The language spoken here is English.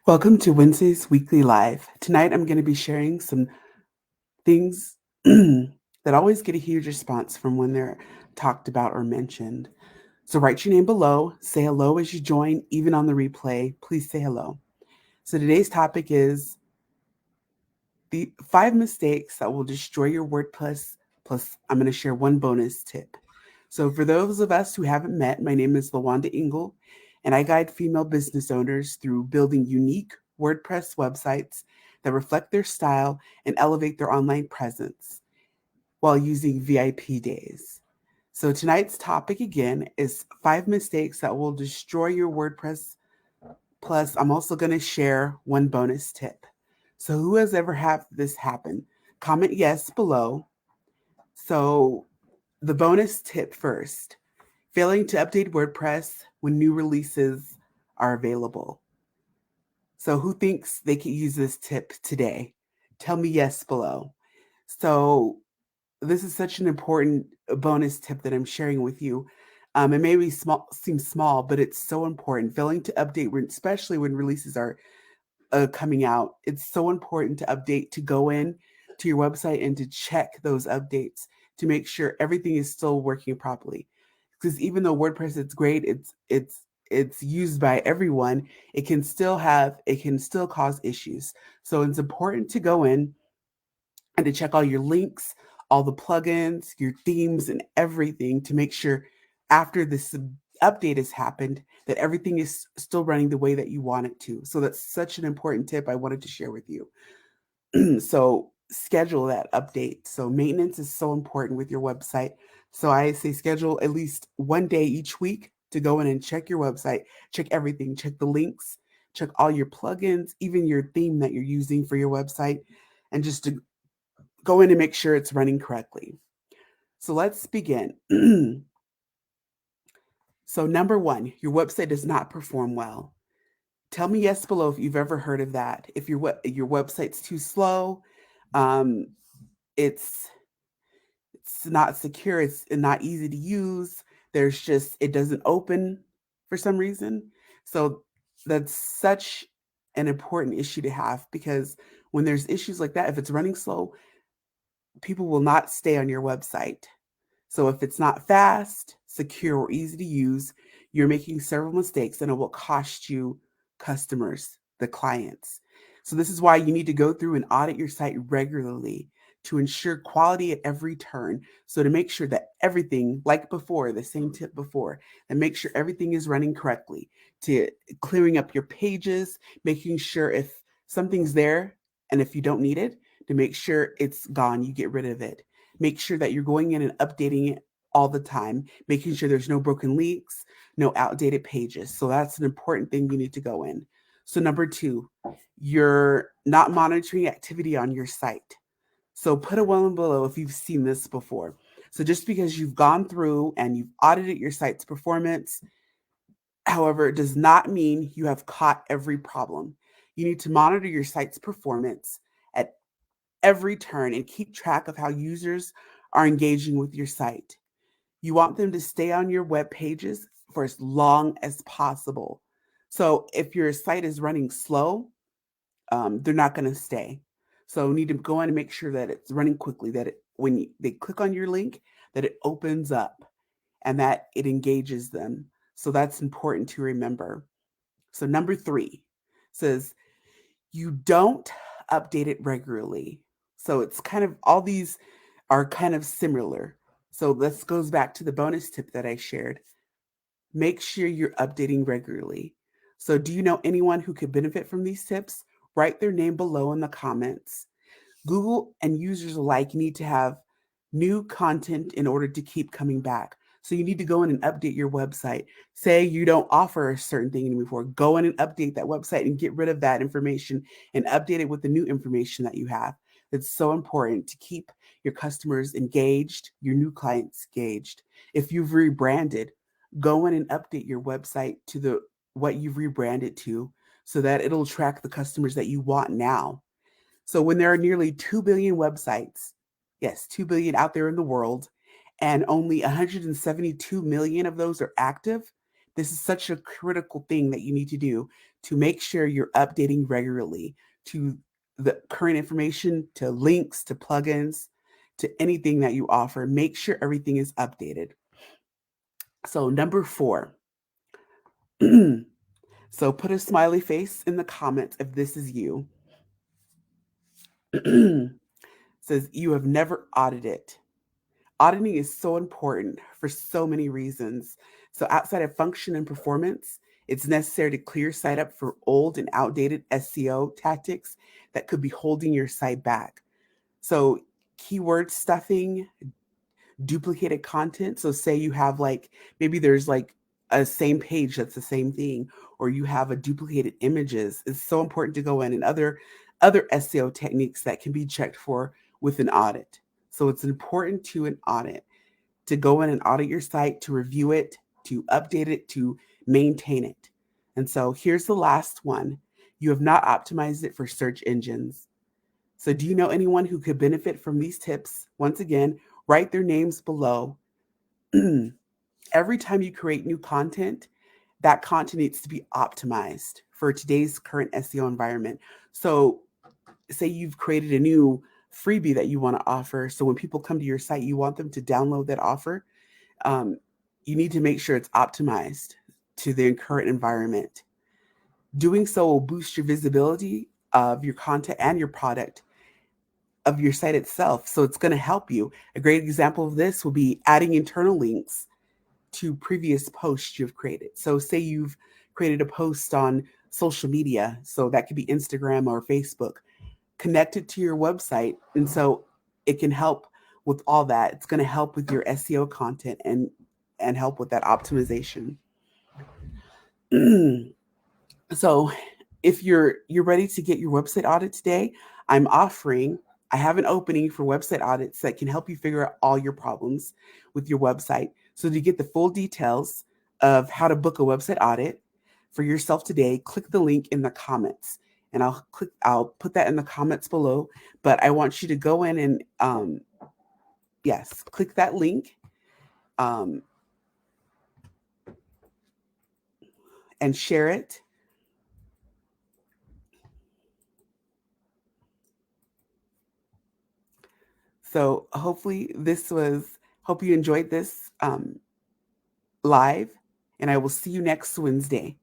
Welcome to Wednesday's Weekly Live. Tonight I'm going to be sharing some things that always get a huge response from when they're talked about or mentioned. So write your name below, say hello as you join, even on the replay. Please say hello. So today's topic is the 5 mistakes that will destroy your WordPress. Plus, I'm going to share one bonus tip. So for those of us who haven't met, my name is LaWanda Ingle, and I guide female business owners through building unique WordPress websites that reflect their style and elevate their online presence while using VIP days. So tonight's topic again is 5 mistakes that will destroy your WordPress. Plus, I'm also going to share one bonus tip. So who has ever had this happen? Comment yes below. So the bonus tip first, failing to update WordPress when new releases are available. So who thinks they could use this tip today? Tell me yes below. So this is such an important bonus tip that I'm sharing with you. It may be seem small, but it's so important. Failing to update, especially when releases are coming out, it's so important to update, to go in to your website and to check those updates to make sure everything is still working properly. Because even though WordPress is great, it's used by everyone, it can still cause issues. So it's important to go in and to check all your links, all the plugins, your themes, and everything to make sure after this update has happened that everything is still running the way that you want it to. So that's such an important tip I wanted to share with you. So schedule that update. So maintenance is so important with your website. So I say schedule at least one day each week to go in and check your website, check everything, check the links, check all your plugins, even your theme that you're using for your website, and just to go in and make sure it's running correctly. So let's begin. So number one, your website does not perform well. Tell me yes below if you've ever heard of that. If your website's too slow, um, it's not secure, it's not easy to use. It doesn't open for some reason. So that's such an important issue to have, because when there's issues like that, if it's running slow, people will not stay on your website. So if it's not fast, secure, or easy to use, you're making several mistakes and it will cost you customers, the clients. So this is why you need to go through and audit your site regularly to ensure quality at every turn. So to make sure that everything, like before, the same tip before, and make sure everything is running correctly, to clearing up your pages, making sure if something's there and if you don't need it, to make sure it's gone, you get rid of it. Make sure that you're going in and updating it all the time, making sure there's no broken links, no outdated pages. So that's an important thing you need to go in. So number two, you're not monitoring activity on your site. So put a one below if you've seen this before. So just because you've gone through and you've audited your site's performance, however, it does not mean you have caught every problem. You need to monitor your site's performance at every turn and keep track of how users are engaging with your site. You want them to stay on your web pages for as long as possible. So if your site is running slow, they're not going to stay. So you need to go in and make sure that it's running quickly, that when they click on your link, that it opens up and that it engages them. So that's important to remember. So number three says you don't update it regularly. So it's kind of, all these are kind of similar. So this goes back to the bonus tip that I shared. Make sure you're updating regularly. So do you know anyone who could benefit from these tips? Write their name below in the comments. Google and users alike need to have new content in order to keep coming back. So you need to go in and update your website. Say you don't offer a certain thing anymore. Go in and update that website and get rid of that information and update it with the new information that you have. It's so important to keep your customers engaged, your new clients engaged. If you've rebranded, go in and update your website to the what you've rebranded to, so that it'll track the customers that you want now. So when there are nearly 2 billion websites, yes, 2 billion out there in the world, and only 172 million of those are active, this is such a critical thing that you need to do to make sure you're updating regularly to the current information, to links, to plugins, to anything that you offer. Make sure everything is updated. So, number 4. So, put a smiley face in the comments if this is you. Says, you have never audited. Auditing is so important for so many reasons. So, outside of function and performance, it's necessary to clear site up for old and outdated SEO tactics that could be holding your site back. So, keyword stuffing, duplicated content. So, say you have like maybe there's like a same page that's the same thing, or you have a duplicated images. It's so important to go in and other SEO techniques that can be checked for with an audit. So, it's important to an audit to go in and audit your site, to review it, to update it, to maintain it. And so here's the last one. You have not optimized it for search engines. So do you know anyone who could benefit from these tips? Once again, write their names below. Every time you create new content, that content needs to be optimized for today's current SEO environment. So say you've created a new freebie that you want to offer. So when people come to your site, you want them to download that offer. You need to make sure it's optimized to the current environment. Doing so will boost your visibility of your content and your product of your site itself. So it's going to help you. A great example of this will be adding internal links to previous posts you've created. So say you've created a post on social media, so that could be Instagram or Facebook, connected to your website. And so it can help with all that. It's going to help with your SEO content and help with that optimization. So if you're ready to get your website audit today, I have an opening for website audits that can help you figure out all your problems with your website. So to get the full details of how to book a website audit for yourself today, click the link in the comments. And I'll put that in the comments below, but I want you to go in and click that link and share it. So hope you enjoyed this live, and I will see you next Wednesday.